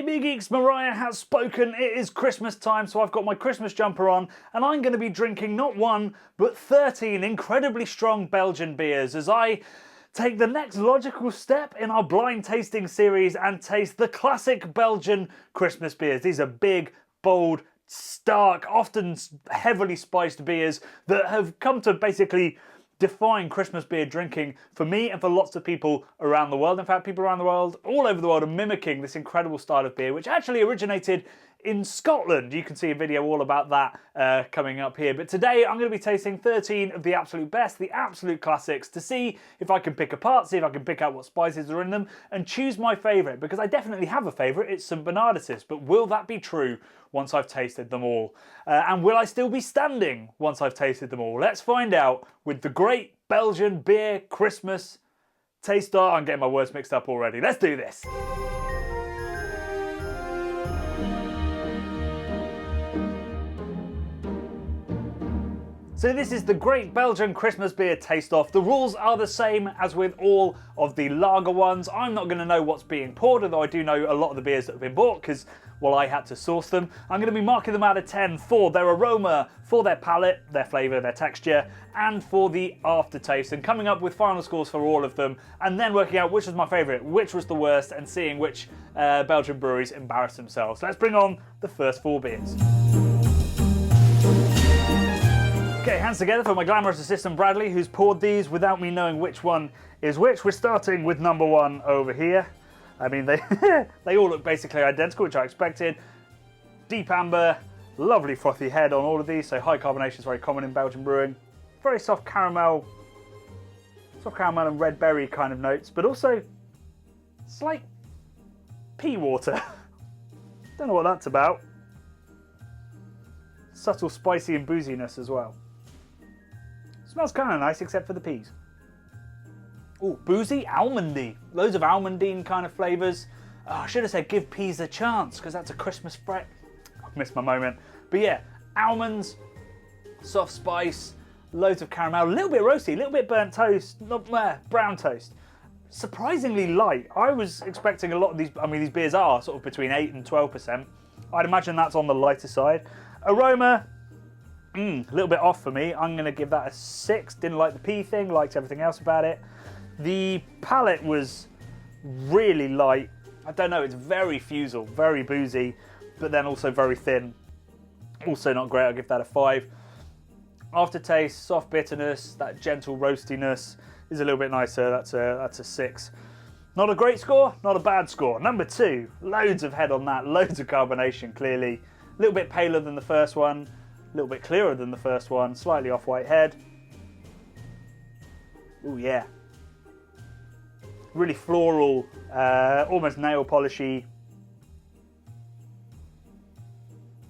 Beer Geeks, Mariah has spoken. It is Christmas time, so I've got my Christmas jumper on, and I'm going to be drinking not one, but 13 incredibly strong Belgian beers as I take the next logical step in our blind tasting series and taste the classic Belgian Christmas beers. These are big, bold, stark, often heavily spiced beers that have come to basically define Christmas beer drinking for me and for lots of people around the world. In fact, people around the world, all over the world, are mimicking this incredible style of beer, which actually originated in Scotland. You can see a video all about that coming up here. But today I'm going to be tasting 13 of the absolute best, the absolute classics, to see if I can pick apart, see if I can pick out what spices are in them, and choose my favourite, because I definitely have a favourite. It's St Bernarditis, but will that be true once I've tasted them all? And will I still be standing once I've tasted them all? Let's find out with the great Belgian beer Christmas taster. I'm getting my words mixed up already. Let's do this. So this is the Great Belgian Christmas Beer Taste-Off. The rules are the same as with all of the lager ones. I'm not going to know what's being poured, although I do know a lot of the beers that have been bought because, well, I had to source them. I'm going to be marking them out of 10 for their aroma, for their palate, their flavour, their texture, and for the aftertaste, and coming up with final scores for all of them, and then working out which was my favourite, which was the worst, and seeing which Belgian breweries embarrassed themselves. Let's bring on the first 4 beers. Okay, hands together for my glamorous assistant Bradley, who's poured these without me knowing which one is which. We're starting with number 1 over here. I mean, they all look basically identical, which I expected. Deep amber, lovely frothy head on all of these, so high carbonation is very common in Belgian brewing. Very soft caramel and red berry kind of notes, but also it's like pea water. Don't know what that's about. Subtle spicy and booziness as well. Smells kind of nice, except for the peas. Oh, boozy, almondy. Loads of almondine kind of flavours. Oh, I should have said give peas a chance, because that's a Christmas spread. I've missed my moment. But yeah, almonds, soft spice, loads of caramel, a little bit roasty, a little bit burnt toast, brown toast. Surprisingly light. I was expecting a lot of these, I mean, these beers are sort of between 8 and 12%. I'd imagine that's on the lighter side. Aroma, a little bit off for me. I'm going to give that a 6. Didn't like the pea thing, liked everything else about it. The palate was really light. I don't know, it's very fusel, very boozy, but then also very thin. Also not great, I'll give that a 5. Aftertaste, soft bitterness, that gentle roastiness is a little bit nicer. That's a 6. Not a great score, not a bad score. Number 2, loads of head on that, loads of carbonation clearly. A little bit paler than the first one, a little bit clearer than the first one, slightly off-white head. Oh yeah. Really floral, almost nail polishy.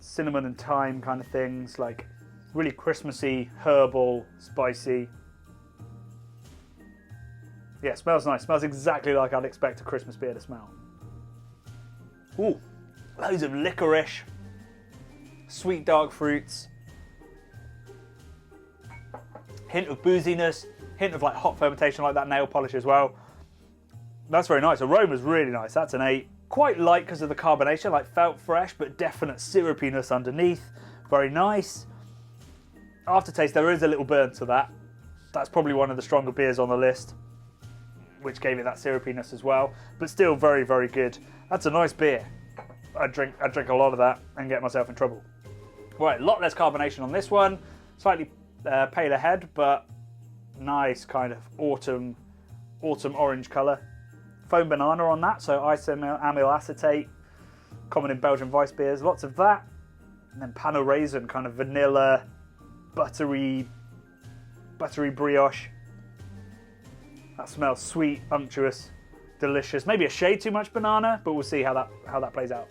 Cinnamon and thyme kind of things, like really Christmassy, herbal, spicy. Yeah, smells nice. Smells exactly like I'd expect a Christmas beer to smell. Ooh, loads of licorice, sweet dark fruits, hint of booziness, hint of like hot fermentation, like that nail polish as well. That's very nice. Aroma's really nice. That's an 8. Quite light because of the carbonation, like felt fresh, but definite syrupiness underneath. Very nice. Aftertaste, there is a little burn to that. That's probably one of the stronger beers on the list, which gave it that syrupiness as well, but still very, very good. That's a nice beer. I'd drink a lot of that and get myself in trouble. Right, a lot less carbonation on this one. Slightly paler head, but nice kind of autumn orange colour. Foam banana on that, so isoamyl acetate, common in Belgian Weiss beers, lots of that. And then panel raisin, kind of vanilla, buttery brioche. That smells sweet, unctuous, delicious. Maybe a shade too much banana, but we'll see how that plays out.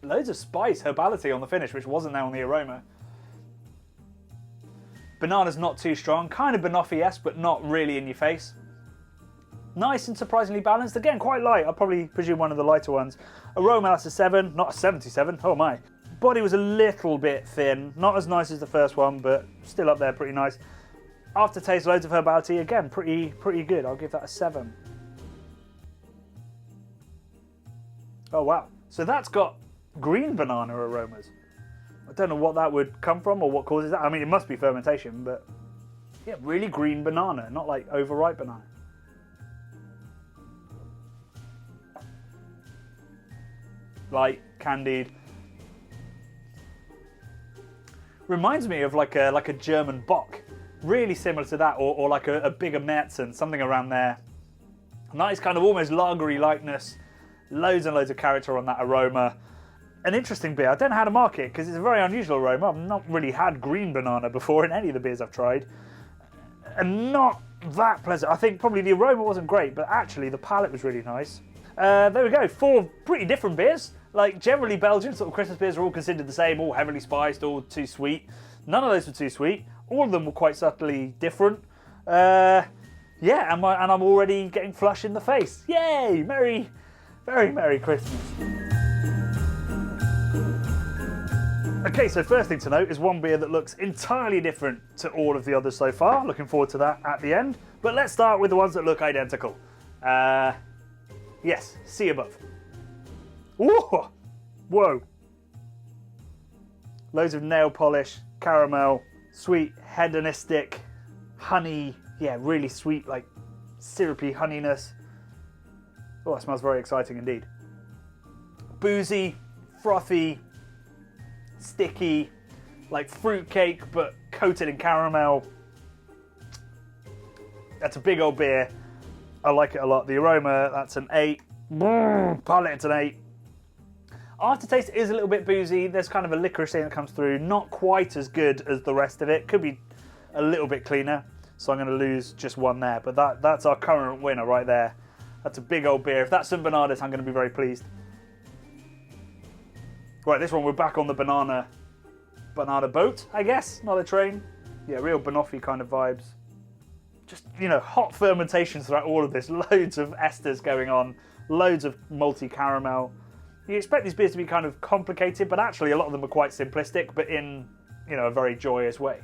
Loads of spice, herbality on the finish, which wasn't there on the aroma. Banana's not too strong, kind of banoffee-esque, but not really in your face. Nice and surprisingly balanced. Again, quite light. I'll probably presume one of the lighter ones. Aroma, that's a 7, not a 77. Oh my. Body was a little bit thin. Not as nice as the first one, but still up there, pretty nice. Aftertaste, loads of herbality. Again, pretty good. I'll give that a 7. Oh, wow. So that's got green banana aromas. I don't know what that would come from or what causes that. I mean, it must be fermentation, but yeah, really green banana, not like overripe banana. Light, candied. Reminds me of like a German Bock. Really similar to that, or like a bigger Märzen, something around there. Nice kind of almost lagery lightness. Loads and loads of character on that aroma. An interesting beer. I don't know how to mark it because it's a very unusual aroma. I've not really had green banana before in any of the beers I've tried. And not that pleasant. I think probably the aroma wasn't great, but actually the palate was really nice. There we go, 4 pretty different beers. Like generally Belgian sort of Christmas beers are all considered the same, all heavily spiced, all too sweet. None of those were too sweet. All of them were quite subtly different. Yeah, and I'm already getting flush in the face. Yay! Very Merry Christmas. Okay, so first thing to note is one beer that looks entirely different to all of the others so far. Looking forward to that at the end. But let's start with the ones that look identical. Yes, see above. Whoa! Whoa. Loads of nail polish, caramel, sweet, hedonistic, honey. Yeah, really sweet, like syrupy honeyness. Oh, it smells very exciting indeed. Boozy, frothy, sticky, like fruitcake, but coated in caramel. That's a big old beer. I like it a lot. The aroma, that's an 8. Palate, it's an 8. Aftertaste is a little bit boozy. There's kind of a licorice thing that comes through. Not quite as good as the rest of it. Could be a little bit cleaner. So I'm going to lose just 1 there. But that's our current winner right there. That's a big old beer. If that's St. Bernardus, I'm going to be very pleased. Right, this one, we're back on the banana boat, I guess. Not a train. Yeah, real banoffee kind of vibes. Just, you know, hot fermentations throughout all of this. Loads of esters going on. Loads of malty caramel. You expect these beers to be kind of complicated, but actually a lot of them are quite simplistic, but in, you know, a very joyous way.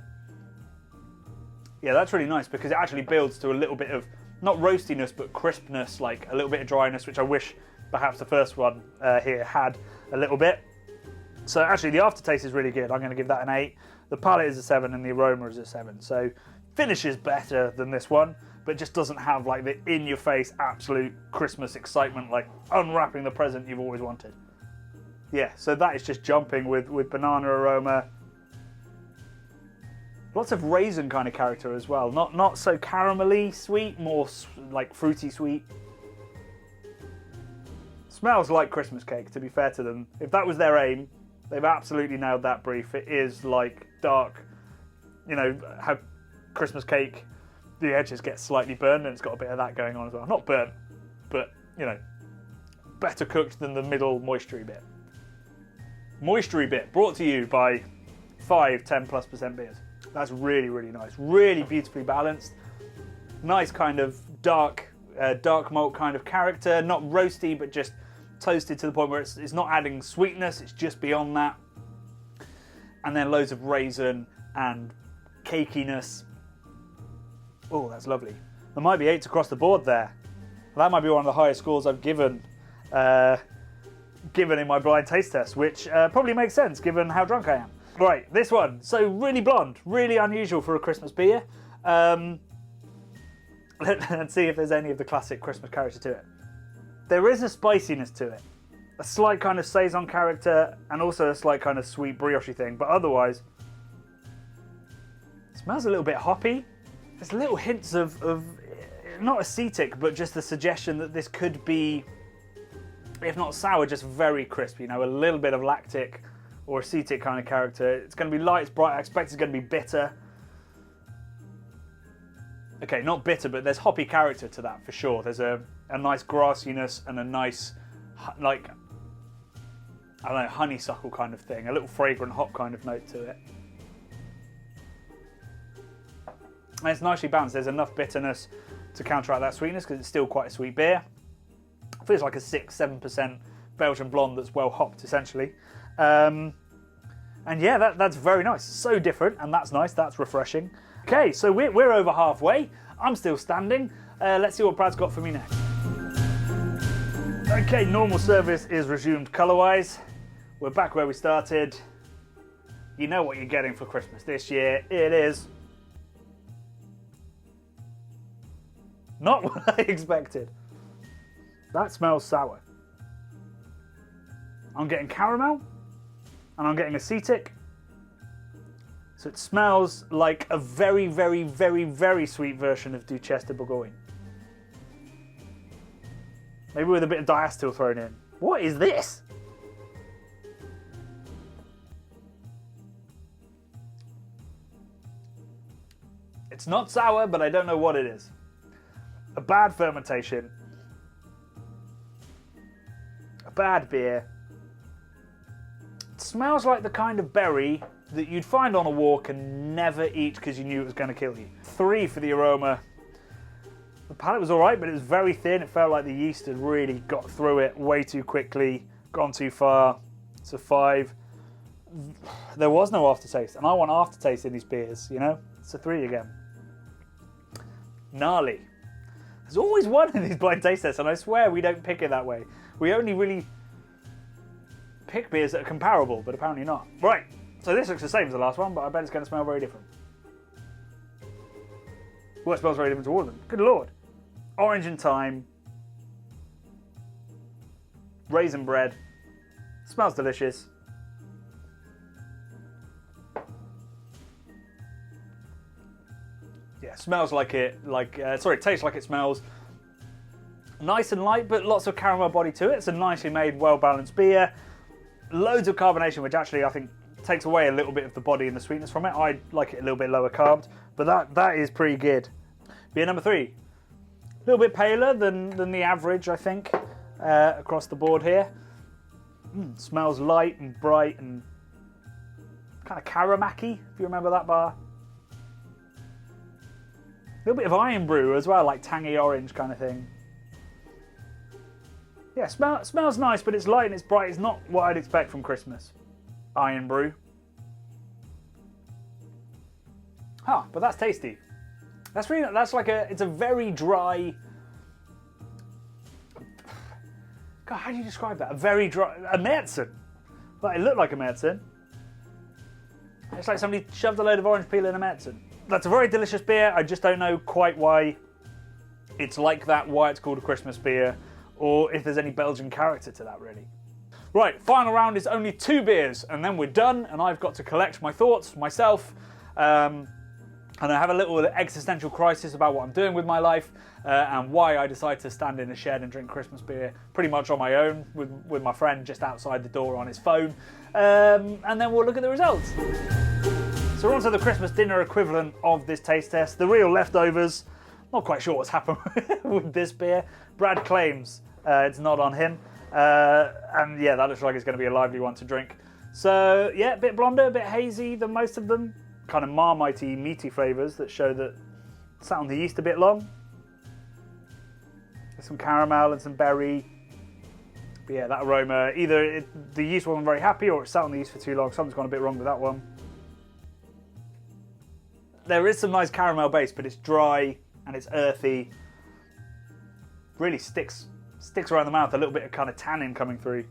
Yeah, that's really nice because it actually builds to a little bit of, not roastiness, but crispness, like a little bit of dryness, which I wish perhaps the first one here had a little bit. So actually the aftertaste is really good. I'm going to give that an 8. The palate is a 7 and the aroma is a 7. So finish is better than this one, but just doesn't have like the in-your-face absolute Christmas excitement, like unwrapping the present you've always wanted. Yeah, so that is just jumping with banana aroma. Lots of raisin kind of character as well. Not so caramelly sweet, more like fruity sweet. Smells like Christmas cake, to be fair to them. If that was their aim, they've absolutely nailed that brief. It is like dark, you know, how Christmas cake, the edges get slightly burned, and it's got a bit of that going on as well. Not burnt, but, you know, better cooked than the middle moistury bit. Moistury bit, brought to you by 5 10+% beers. That's really, really nice. Really beautifully balanced. Nice kind of dark malt kind of character. Not roasty, but just toasted to the point where it's not adding sweetness. It's just beyond that. And then loads of raisin and cakiness. Oh, that's lovely. There might be 8s across the board there. That might be one of the highest scores I've given in my blind taste test, which probably makes sense given how drunk I am. Right, this one. So really blonde, really unusual for a Christmas beer. Let's see if there's any of the classic Christmas character to it. There is a spiciness to it. A slight kind of saison character and also a slight kind of sweet brioche thing, but otherwise, it smells a little bit hoppy. There's little hints of not acetic, but just the suggestion that this could be, if not sour, just very crisp, you know, a little bit of lactic or acetic kind of character. It's going to be light, it's bright. I expect it's going to be bitter. Okay, not bitter, but there's hoppy character to that for sure. There's a nice grassiness and a nice, like, I don't know, honeysuckle kind of thing. A little fragrant hop kind of note to it. And it's nicely balanced. There's enough bitterness to counteract that sweetness because it's still quite a sweet beer. It feels like a 6-7% Belgian blonde that's well hopped, essentially. And yeah, that's very nice. So different, and that's nice. That's refreshing. Okay, so we're over halfway. I'm still standing. Let's see what Brad's got for me next. Okay, normal service is resumed colour-wise. We're back where we started. You know what you're getting for Christmas this year. It is not what I expected. That smells sour. I'm getting caramel and I'm getting acetic. So it smells like a very, very, very, very sweet version of Duchesse de Bourgogne. Maybe with a bit of diacetyl thrown in. What is this? It's not sour, but I don't know what it is. A bad fermentation. A bad beer. It smells like the kind of berry that you'd find on a walk and never eat because you knew it was going to kill you. 3 for the aroma. The palate was alright, but it was very thin. It felt like the yeast had really got through it way too quickly, gone too far. It's a 5. There was no aftertaste, and I want aftertaste in these beers, you know? It's a 3 again. Gnarly. There's always one in these blind taste tests, and I swear we don't pick it that way. We only really pick beers that are comparable, but apparently not. Right, so this looks the same as the last one, but I bet it's going to smell very different. Well, it smells very different to all of them. Good lord. Orange and thyme. Raisin bread. Smells delicious. Yeah, smells like it, it tastes like it smells. Nice and light, but lots of caramel body to it. It's a nicely made, well-balanced beer. Loads of carbonation, which actually I think takes away a little bit of the body and the sweetness from it. I like it a little bit lower carbed, but that is pretty good. Beer number 3. A little bit paler than the average, I think, across the board here. Smells light and bright and kind of caramaki, if you remember that bar. A little bit of iron brew as well, like tangy orange kind of thing. Yeah, smells nice, but it's light and it's bright. It's not what I'd expect from Christmas. Iron brew. Huh, but that's tasty. It's a very dry... God, how do you describe that? A very dry... A Märzen. Like, it looked like a Märzen. It's like somebody shoved a load of orange peel in a Märzen. That's a very delicious beer. I just don't know quite why it's like that, why it's called a Christmas beer, or if there's any Belgian character to that, really. Right, final round is only 2 beers, and then we're done, and I've got to collect my thoughts myself. And I have a little existential crisis about what I'm doing with my life and why I decide to stand in a shed and drink Christmas beer pretty much on my own with my friend just outside the door on his phone. And then we'll look at the results. So we're on to the Christmas dinner equivalent of this taste test, the real leftovers. Not quite sure what's happened with this beer. Brad claims it's not on him. And yeah, that looks like it's going to be a lively one to drink. So yeah, a bit blonder, a bit hazy than most of them. Kind of marmitey, meaty flavours that show that sat on the yeast a bit long. There's some caramel and some berry. But yeah, that aroma, either the yeast wasn't very happy or it sat on the yeast for too long. Something's gone a bit wrong with that one. There is some nice caramel base, but it's dry and it's earthy. Really sticks around the mouth, a little bit of kind of tannin coming through.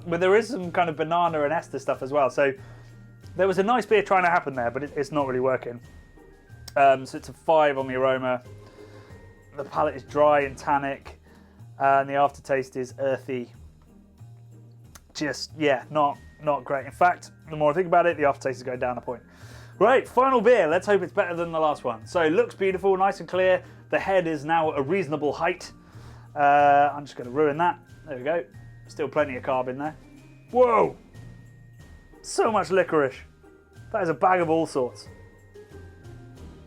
But there is some kind of banana and ester stuff as well. So there was a nice beer trying to happen there, but it's not really working. So it's a 5 on the aroma. The palate is dry and tannic, and the aftertaste is earthy. Just, yeah, not great. In fact, the more I think about it, the aftertaste is going down a point. Right, final beer. Let's hope it's better than the last one. So it looks beautiful, nice and clear. The head is now a reasonable height. I'm just going to ruin that. There we go. Still plenty of carb in there. Whoa! So much licorice. That is a bag of all sorts.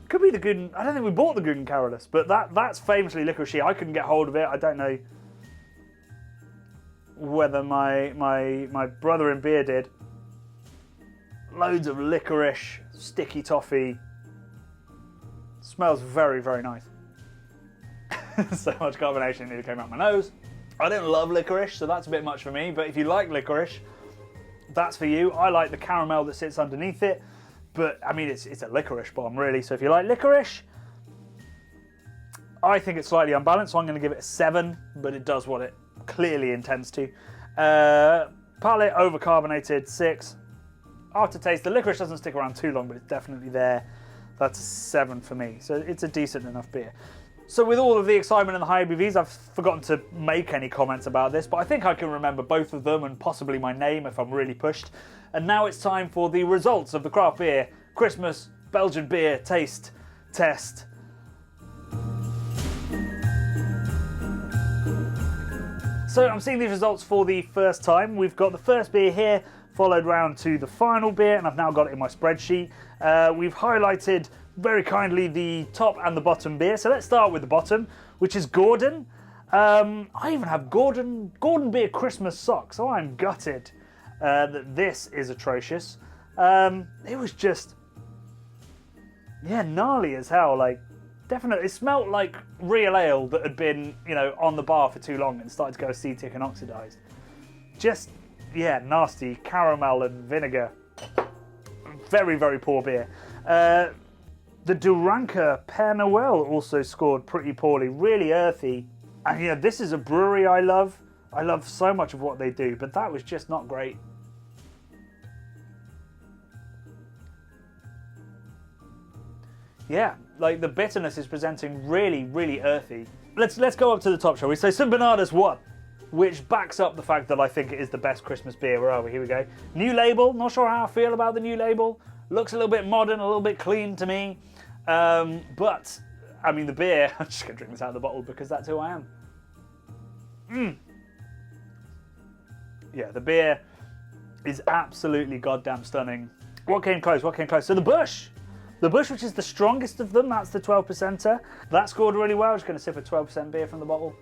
Could be the Guden... I don't think we bought the Guden Carolus, but that's famously licoricey. I couldn't get hold of it. I don't know whether my brother in beer did. Loads of licorice, sticky toffee. Smells very, very nice. So much carbonation nearly came out my nose. I don't love licorice, so that's a bit much for me, but if you like licorice, that's for you. I like the caramel that sits underneath it, but I mean, it's a licorice bomb, really. So if you like licorice, I think it's slightly unbalanced, so I'm going to give it a 7, but it does what it clearly intends to. Palate overcarbonated, 6. Aftertaste, the licorice doesn't stick around too long, but it's definitely there. That's a 7 for me, so it's a decent enough beer. So with all of the excitement and the high ABVs, I've forgotten to make any comments about this, but I think I can remember both of them and possibly my name if I'm really pushed. And now it's time for the results of the craft beer Christmas Belgian beer taste test. So I'm seeing these results for the first time. We've got the first beer here, followed round to the final beer, and I've now got it in my spreadsheet. We've highlighted very kindly the top and the bottom beer. So let's start with the bottom, which is Gordon. I even have Gordon beer Christmas socks, so I'm gutted that this is atrocious. It was just, yeah, gnarly as hell. Like, definitely, it smelt like real ale that had been, you know, on the bar for too long and started to go acetic and oxidised. Just, yeah, nasty caramel and vinegar. Very, very poor beer. The Duranker Père Noël also scored pretty poorly, really earthy. And you know, this is a brewery I love. I love so much of what they do, but that was just not great. Yeah, like the bitterness is presenting really, really earthy. Let's go up to the top, shall we? So St. Bernardus won, which backs up the fact that I think it is the best Christmas beer. Where are we? Here we go. New label. Not sure how I feel about the new label. Looks a little bit modern, a little bit clean to me. But, I mean, the beer, I'm just going to drink this out of the bottle because that's who I am. Yeah, the beer is absolutely goddamn stunning. What came close? What came close? So the Bush, which is the strongest of them, that's the 12%er. That scored really well. I'm just going to sip a 12% beer from the bottle.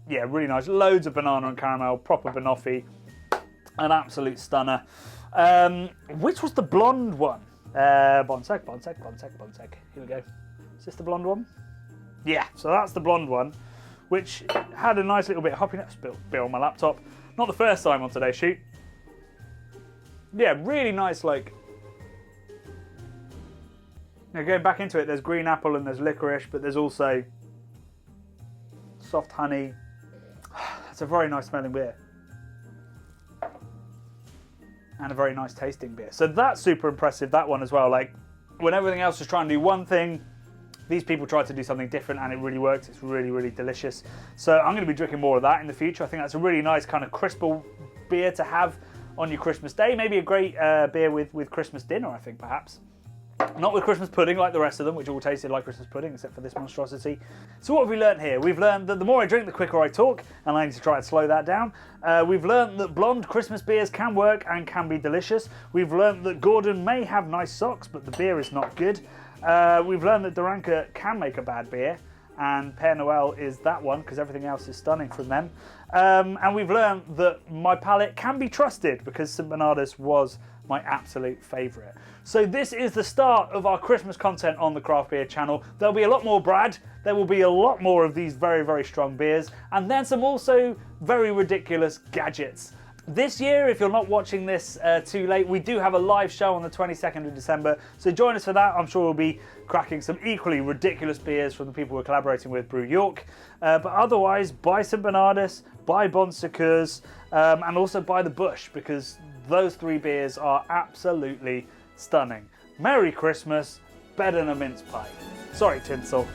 Yeah, really nice. Loads of banana and caramel, proper banoffee. An absolute stunner. Which was the blonde one? Bonsec. Here we go. Is this the blonde one? Yeah, so that's the blonde one, which had a nice little bit of hoppiness. Spilled beer on my laptop. Not the first time on today's shoot. Yeah, really nice, like... Now going back into it, there's green apple and there's licorice, but there's also soft honey. It's a very nice smelling beer. And a very nice tasting beer. So that's super impressive, that one as well. Like, when everything else was trying to do one thing, these people tried to do something different and it really works. It's really, really delicious. So I'm going to be drinking more of that in the future. I think that's a really nice kind of crisper beer to have on your Christmas day. Maybe a great beer with Christmas dinner, I think, perhaps. Not with Christmas pudding like the rest of them, which all tasted like Christmas pudding, except for this monstrosity. So what have we learned here? We've learned that the more I drink, the quicker I talk, and I need to try and slow that down. We've learned that blonde Christmas beers can work and can be delicious. We've learned that Gordon may have nice socks, but the beer is not good. We've learned that Duranker can make a bad beer, and Père Noël is that one, because everything else is stunning from them. And we've learned that my palate can be trusted, because St. Bernardus was my absolute favourite. So this is the start of our Christmas content on the Craft Beer channel. There'll be a lot more Brad, there will be a lot more of these very, very strong beers, and then some also very ridiculous gadgets. This year, if you're not watching this too late, we do have a live show on the 22nd of December, so join us for that. I'm sure we'll be cracking some equally ridiculous beers from the people we're collaborating with, Brew York. But otherwise, buy St. Bernardus, buy Bon Secours, and also buy the Bush, because those three beers are absolutely stunning. Merry Christmas, better than a mince pie. Sorry, Tinsel.